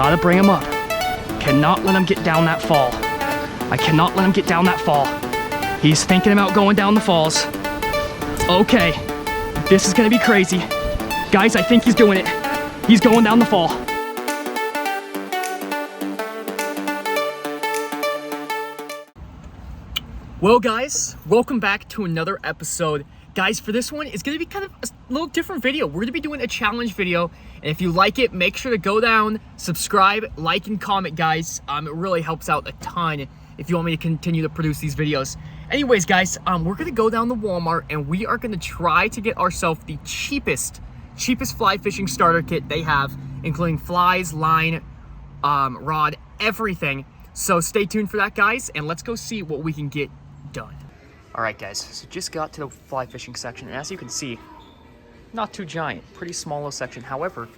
Gotta bring him up. Cannot let him get down that fall. I cannot let him get down that fall. He's thinking about going down the falls. Okay, this is gonna be crazy. Guys, I think he's doing it. He's going down the fall. Well guys, welcome back to another episode. Guys, for this one, it's gonna be kind of a little different video. We're gonna be doing a challenge video, and if you like it, make sure to go down, subscribe, like, and comment, guys. It really helps out a ton if you want me to continue to produce these videos. Anyways, guys, we're gonna go down to Walmart, and we are gonna try to get ourselves the cheapest fly fishing starter kit they have, including flies, line, rod, everything. So stay tuned for that, guys, and let's go see what we can get done. All right, guys, so just got to the fly fishing section, and as you can see, not too giant, pretty small little section. However,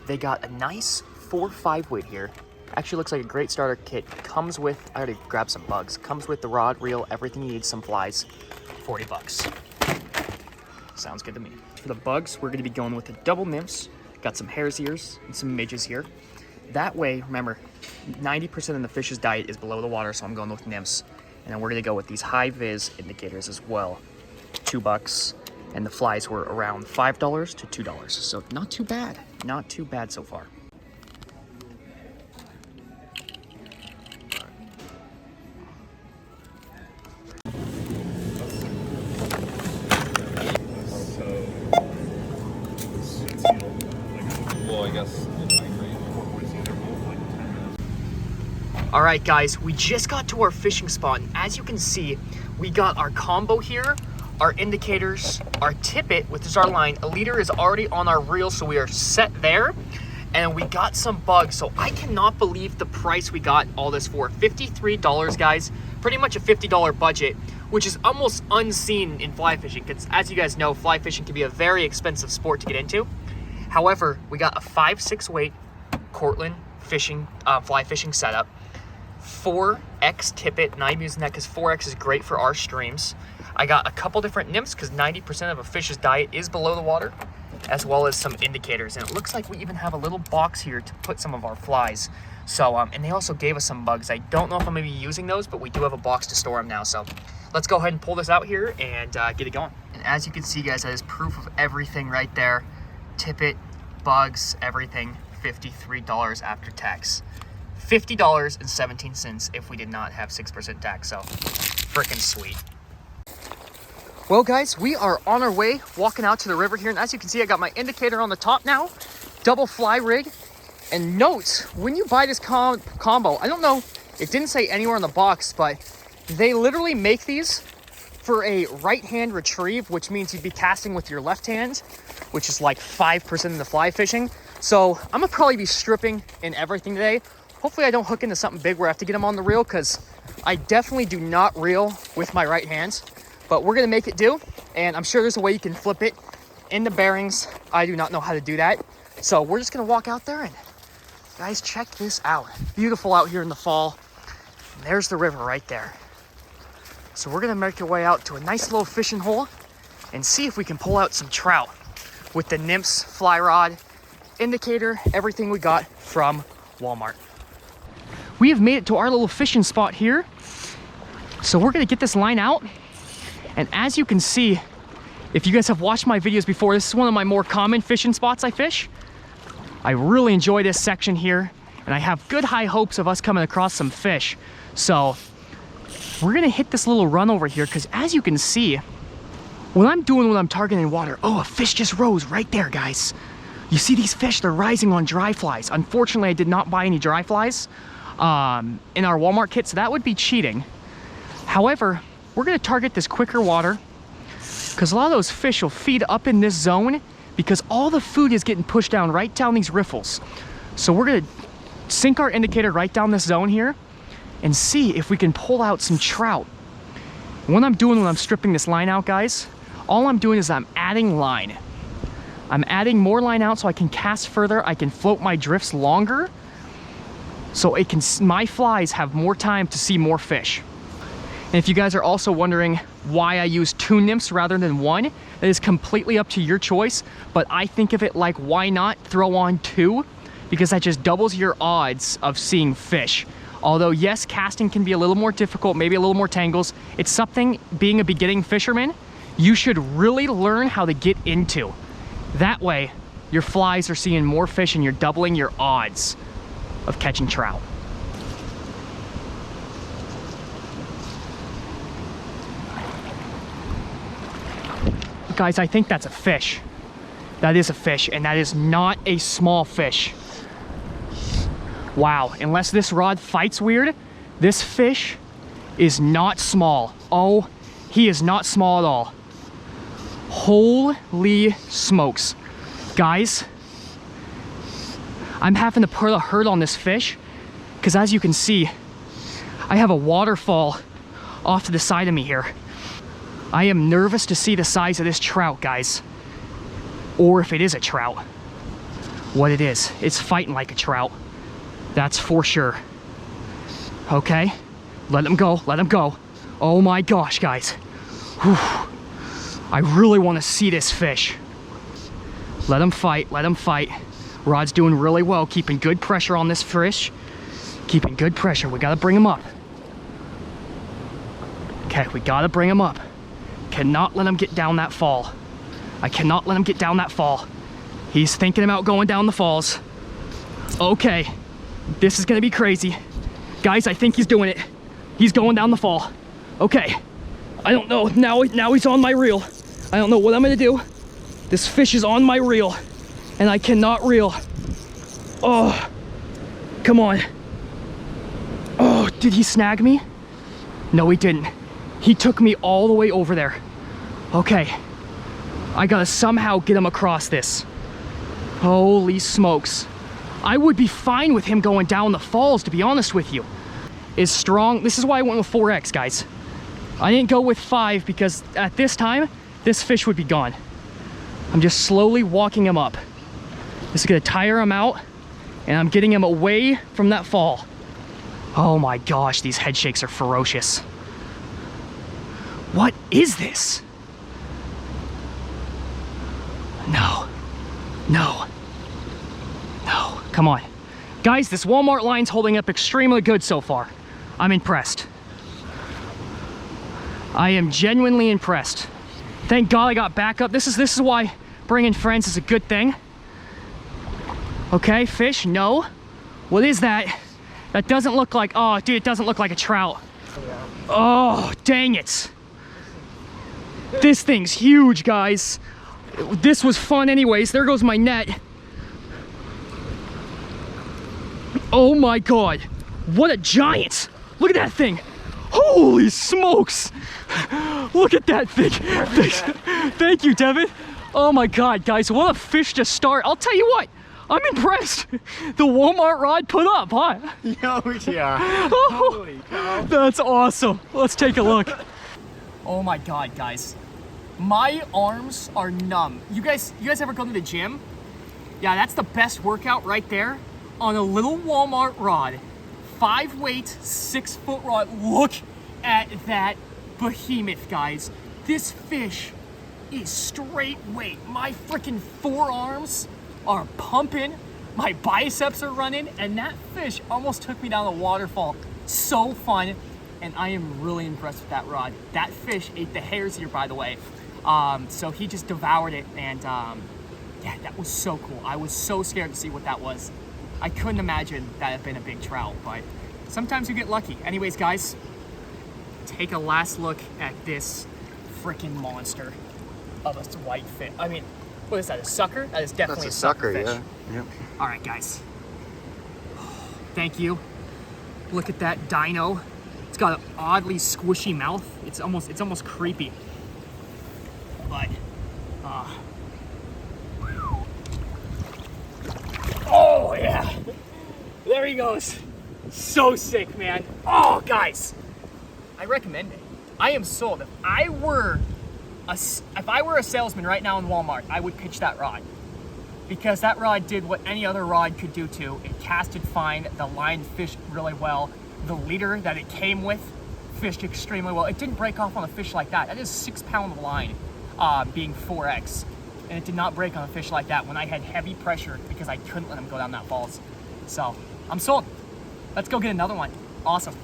they got a nice 4-5 weight here. Actually looks like a great starter kit. Comes with, I already grabbed some bugs, comes with the rod, reel, everything you need, some flies, 40 bucks. Sounds good to me. For the bugs, we're gonna be going with the double nymphs. Got some hare's ears and some midges here. That way, remember, 90% of the fish's diet is below the water, so I'm going with nymphs. And then we're gonna go with these high vis indicators as well, $2. And the flies were around $5 to $2. So not too bad so far. All right, guys, we just got to our fishing spot, and as you can see, we got our combo here, our indicators, our tippet, which is our line. A leader is already on our reel, so we are set there, and we got some bugs. So I cannot believe the price we got all this for. $53, guys, pretty much a $50 budget, which is almost unseen in fly fishing, because as you guys know, fly fishing can be a very expensive sport to get into. However, we got a 5-6 weight Cortland fishing, fly fishing setup. 4X tippet, and I'm using that because 4X is great for our streams. I got a couple different nymphs because 90% of a fish's diet is below the water, as well as some indicators. And it looks like we even have a little box here to put some of our flies. So, and they also gave us some bugs. I don't know if I'm gonna be using those, but we do have a box to store them now. So let's go ahead and pull this out here and get it going. And as you can see, guys, that is proof of everything right there. Tippet, bugs, everything, $53 after tax. $50.17 if we did not have 6% tax, so freaking sweet. Well, guys, we are on our way, walking out to the river here, and as you can see, I got my indicator on the top now, double fly rig, and note, when you buy this combo, I don't know, it didn't say anywhere on the box, but they literally make these for a right-hand retrieve, which means you'd be casting with your left hand, which is like 5% of the fly fishing. So I'm gonna probably be stripping in everything today. Hopefully I don't hook into something big where I have to get them on the reel, because I definitely do not reel with my right hand, but we're gonna make it do. And I'm sure there's a way you can flip it in the bearings. I do not know how to do that. So we're just gonna walk out there, and guys, check this out. Beautiful out here in the fall. And there's the river right there. So we're gonna make our way out to a nice little fishing hole and see if we can pull out some trout with the nymphs, fly rod, indicator, everything we got from Walmart. We have made it to our little fishing spot here. So we're gonna get this line out. And as you can see, if you guys have watched my videos before, this is one of my more common fishing spots I fish. I really enjoy this section here, and I have good high hopes of us coming across some fish. So we're gonna hit this little run over here, because as you can see, when I'm targeting water, oh, a fish just rose right there, guys. You see these fish, they're rising on dry flies. Unfortunately, I did not buy any dry flies in our Walmart kit, so that would be cheating. However, we're gonna target this quicker water, because a lot of those fish will feed up in this zone, because all the food is getting pushed down right down these riffles. So we're gonna sink our indicator right down this zone here and see if we can pull out some trout. And what I'm doing when I'm stripping this line out, guys, all I'm doing is I'm adding line. I'm adding more line out so I can cast further, I can float my drifts longer, so it can, my flies have more time to see more fish. And if you guys are also wondering why I use 2 nymphs rather than 1, that is completely up to your choice, but I think of it like, why not throw on 2 because that just doubles your odds of seeing fish. Although yes, casting can be a little more difficult, maybe a little more tangles. It's something, being a beginning fisherman, you should really learn how to get into. That way, your flies are seeing more fish and you're doubling your odds of catching trout. Guys, I think that's a fish. That is a fish, and that is not a small fish. Wow, unless this rod fights weird, this fish is not small. Oh, he is not small at all. Holy smokes. Guys, I'm having to put a hurt on this fish because as you can see, I have a waterfall off to the side of me here. I am nervous to see the size of this trout, guys. Or if it is a trout. What it is. It's fighting like a trout. That's for sure. Okay, let him go, let him go. Oh my gosh, guys. Whew. I really want to see this fish. Let him fight, let him fight. Rod's doing really well, keeping good pressure on this fish. Keeping good pressure, we gotta bring him up. Okay, we gotta bring him up. Cannot let him get down that fall. I cannot let him get down that fall. He's thinking about going down the falls. Okay, this is gonna be crazy. Guys, I think he's doing it. He's going down the fall. Okay, I don't know, now he's on my reel. I don't know what I'm gonna do. This fish is on my reel, and I cannot reel. Oh, come on. Oh, did he snag me? No, he didn't. He took me all the way over there. Okay, I gotta somehow get him across this. Holy smokes. I would be fine with him going down the falls, to be honest with you. Is strong. This is why I went with 4X, guys. I didn't go with 5 because at this time, this fish would be gone. I'm just slowly walking him up. This is gonna tire him out, and I'm getting him away from that fall. Oh my gosh, these head shakes are ferocious. What is this? No, no, no, come on. Guys, this Walmart line's holding up extremely good so far. I'm impressed. I am genuinely impressed. Thank God I got backup. This is why bringing friends is a good thing. Okay, fish, no. What is that? That doesn't look like, oh dude, it doesn't look like a trout. Oh, dang it. This thing's huge, guys. This was fun anyways. There goes my net. Oh my God, what a giant. Look at that thing. Holy smokes. Look at that thing. Thank you, Devin. Oh my God, guys, what a fish to start. I'll tell you what, I'm impressed. The Walmart rod put up, huh? Oh yeah. Oh, that's awesome. Let's take a look. Oh my God, guys. My arms are numb. You guys ever go to the gym? Yeah, that's the best workout right there on a little Walmart rod. 5 weight, 6 foot rod. Look at that behemoth, guys. This fish is straight weight. My freaking forearms are pumping. My biceps are running, and that fish almost took me down a waterfall. So fun, and I am really impressed with that rod. That fish ate the hairs here, by the way. So he just devoured it, and yeah, that was so cool. I was so scared to see what that was. I couldn't imagine that had been a big trout, but sometimes you get lucky. Anyways, guys, take a last look at this freaking monster of a white fish. I mean, what is that, a sucker? That is definitely a sucker fish. Yeah. Yep. All right, guys. Thank you. Look at that dino. It's got an oddly squishy mouth. It's almost creepy. But, oh yeah, there he goes. So sick, man. Oh, guys, I recommend it. I am sold. If I were a salesman right now in Walmart, I would pitch that rod, because that rod did what any other rod could do too. It casted fine. The line fished really well. The leader that it came with fished extremely well. It didn't break off on a fish like that. That is 6-pound line, being 4X. and it did not break on a fish like that when I had heavy pressure because I couldn't let him go down that falls. So I'm sold. Let's go get another one. Awesome.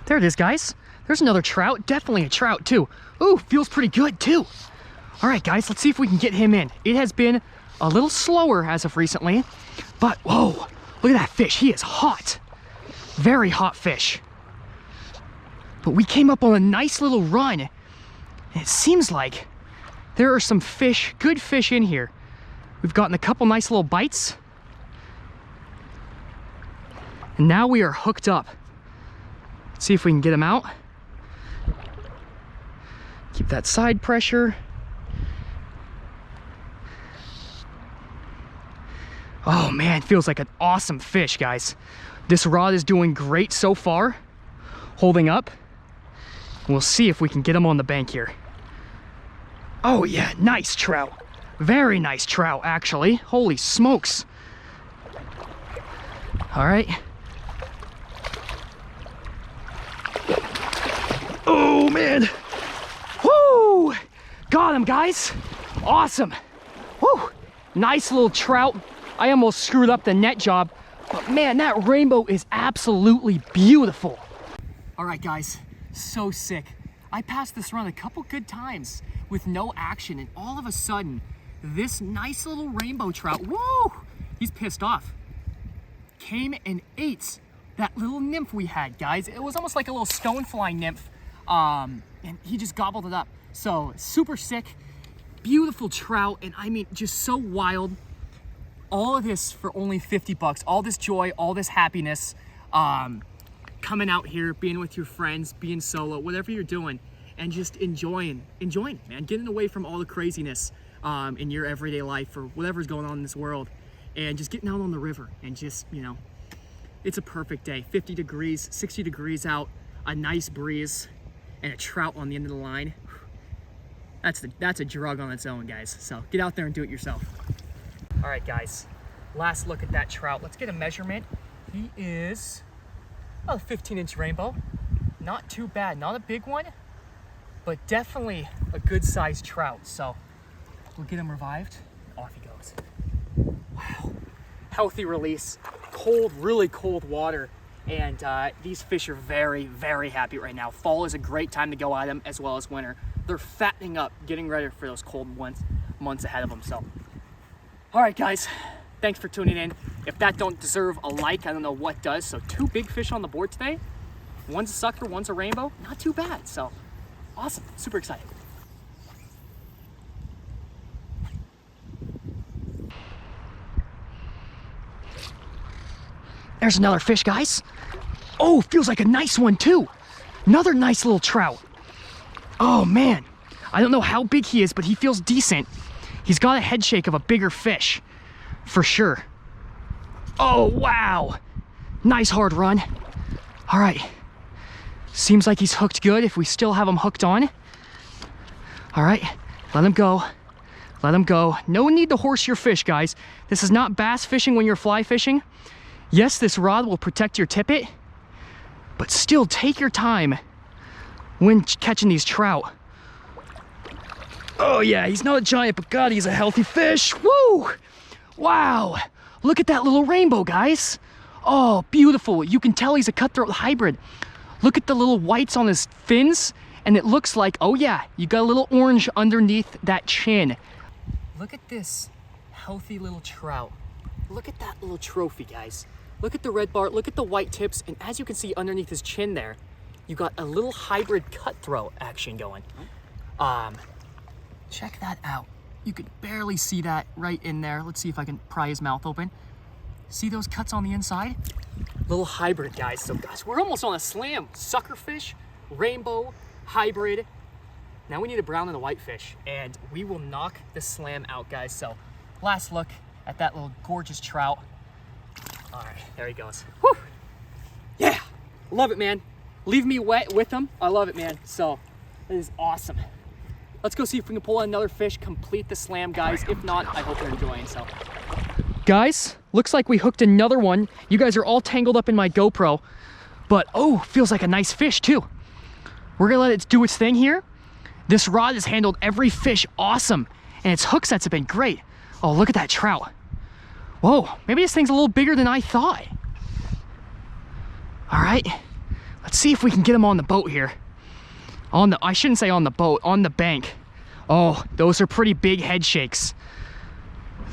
There it is, guys. There's another trout. Definitely a trout, too. Ooh, feels pretty good, too. All right, guys, let's see if we can get him in. It has been a little slower as of recently, but whoa, look at that fish. He is hot. Very hot fish. But we came up on a nice little run. And it seems like there are some fish, good fish in here. We've gotten a couple nice little bites. And now we are hooked up. Let's see if we can get him out. Keep that side pressure. Oh man, feels like an awesome fish, guys. This rod is doing great so far, holding up. We'll see if we can get him on the bank here. Oh yeah, nice trout. Very nice trout, actually. Holy smokes. All right. Oh man. Woo! Got him, guys. Awesome. Woo! Nice little trout. I almost screwed up the net job, but man, that rainbow is absolutely beautiful. All right, guys, so sick. I passed this run a couple good times with no action, and all of a sudden, this nice little rainbow trout, woo, he's pissed off, came and ate that little nymph we had, guys. It was almost like a little stonefly nymph, and he just gobbled it up. So super sick, beautiful trout, and I mean, just so wild. All of this for only 50 bucks, all this joy, all this happiness, coming out here, being with your friends, being solo, whatever you're doing, and just enjoying, man, getting away from all the craziness in your everyday life or whatever's going on in this world, and just getting out on the river and just, you know, it's a perfect day. 50 degrees, 60 degrees out, a nice breeze, and a trout on the end of the line. That's a drug on its own, guys. So get out there and do it yourself. All right, guys, last look at that trout. Let's get a measurement. He is a 15-inch rainbow. Not too bad, not a big one, but definitely a good sized trout. So we'll get him revived. Off he goes. Wow, healthy release, cold, really cold water. And these fish are very, very happy right now. Fall is a great time to go at them, as well as winter. They're fattening up, getting ready for those cold months ahead of them. So, all right, guys, thanks for tuning in. If that don't deserve a like, I don't know what does. So 2 big fish on the board today. One's a sucker, one's a rainbow. Not too bad. So awesome, super excited. There's another fish, guys. Oh, feels like a nice one too. Another nice little trout. Oh man, I don't know how big he is, but he feels decent. He's got a head shake of a bigger fish, for sure. Oh, wow. Nice hard run. All right. Seems like he's hooked good if we still have him hooked on. All right, let him go. Let him go. No need to horse your fish, guys. This is not bass fishing when you're fly fishing. Yes, this rod will protect your tippet, but still take your time when catching these trout. Oh yeah, he's not a giant, but God, he's a healthy fish. Woo! Wow, look at that little rainbow, guys. Oh, beautiful. You can tell he's a cutthroat hybrid. Look at the little whites on his fins, and it looks like, oh yeah, you got a little orange underneath that chin. Look at this healthy little trout. Look at that little trophy, guys. Look at the red bar, look at the white tips, and as you can see underneath his chin there, you got a little hybrid cutthroat action going. Check that out. You could barely see that right in there. Let's see if I can pry his mouth open. See those cuts on the inside? Little hybrid, guys. So guys, we're almost on a slam. Suckerfish, rainbow, hybrid. Now we need a brown and a white fish, and we will knock the slam out, guys. So last look at that little gorgeous trout. All right, there he goes. Whew. Yeah, love it, man. Leave me wet with him. I love it, man. So it is awesome. Let's go see if we can pull another fish, complete the slam, guys. If not, I hope you're enjoying. So, guys, looks like we hooked another one. You guys are all tangled up in my GoPro, but oh, feels like a nice fish too. We're gonna let it do its thing here. This rod has handled every fish awesome, and its hook sets have been great. Oh, look at that trout. Whoa, maybe this thing's a little bigger than I thought. All right, let's see if we can get him on the boat here. I shouldn't say on the boat, on the bank. Oh, those are pretty big head shakes.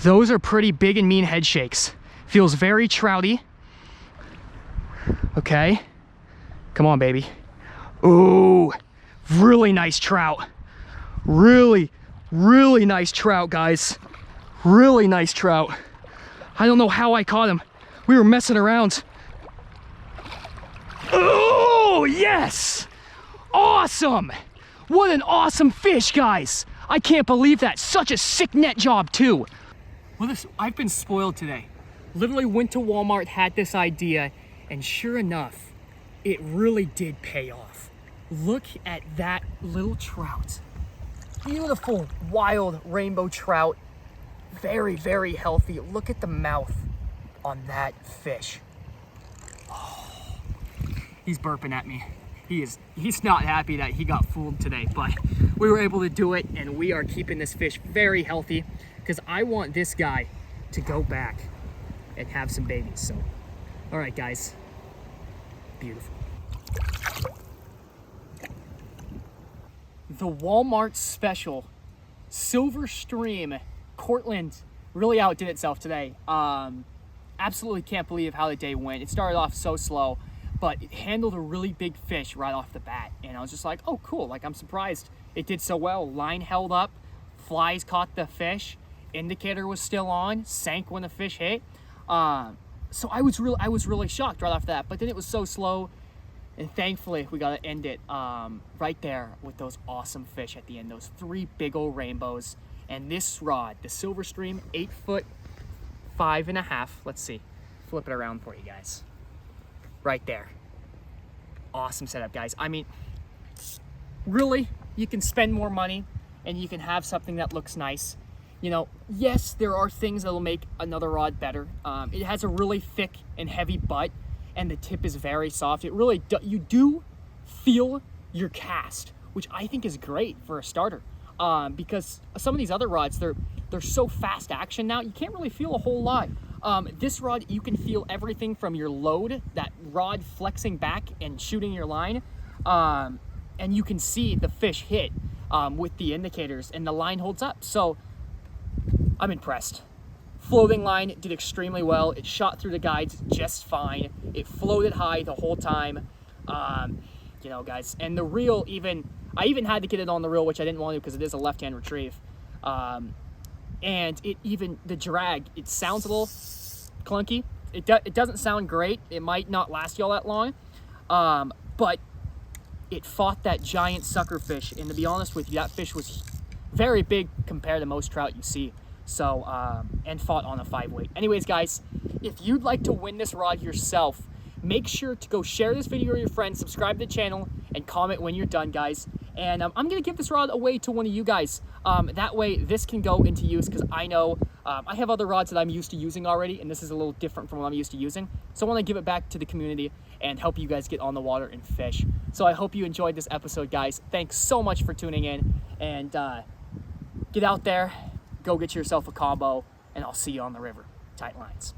Those are pretty big and mean head shakes. Feels very trouty. Okay, come on, baby. Ooh, really nice trout. Really, really nice trout, guys. Really nice trout. I don't know how I caught him. We were messing around. Oh, yes! Awesome! What an awesome fish, guys! I can't believe that. Such a sick net job, too. Well, I've been spoiled today. Literally went to Walmart, had this idea, and sure enough, it really did pay off. Look at that little trout. Beautiful, wild rainbow trout. Very, very healthy. Look at the mouth on that fish. Oh, he's burping at me. He's not happy that he got fooled today, but we were able to do it, and we are keeping this fish very healthy because I want this guy to go back and have some babies. So, all right, guys. Beautiful. The Walmart special Silver Stream Cortland really outdid itself today. Absolutely can't believe how the day went. It started off so slow, but it handled a really big fish right off the bat. And I was just like, oh, cool. Like, I'm surprised it did so well. Line held up, flies caught the fish, indicator was still on, sank when the fish hit. So I was really shocked right off that. But then it was so slow, and thankfully we got to end it right there with those awesome fish at the end. Those 3 big old rainbows. And this rod, the Silver Stream, 8 foot, 5.5. Let's see, flip it around for you guys. Right there. Awesome setup, guys. I mean, really, you can spend more money and you can have something that looks nice. You know, yes, there are things that will make another rod better. It has a really thick and heavy butt, and the tip is very soft. It really you do feel your cast, which I think is great for a starter. Because some of these other rods, they're so fast action now, you can't really feel a whole lot. This rod, you can feel everything from your load, that rod flexing back and shooting your line, and you can see the fish hit with the indicators, and the line holds up. So I'm impressed. Floating line did extremely well. It shot through the guides just fine. It floated high the whole time. You know, guys, and the reel I even had to get it on the reel, which I didn't want to because it is a left-hand retrieve. And the drag, it sounds a little clunky. It doesn't sound great. It might not last y'all that long. But it fought that giant sucker fish. And to be honest with you, that fish was very big compared to most trout you see. So, and fought on a 5-weight. Anyways, guys, if you'd like to win this rod yourself, make sure to go share this video with your friends, subscribe to the channel, and comment when you're done, guys. And I'm going to give this rod away to one of you guys. That way, this can go into use because I know I have other rods that I'm used to using already, and this is a little different from what I'm used to using. So I want to give it back to the community and help you guys get on the water and fish. So I hope you enjoyed this episode, guys. Thanks so much for tuning in. And get out there, go get yourself a combo, and I'll see you on the river. Tight lines.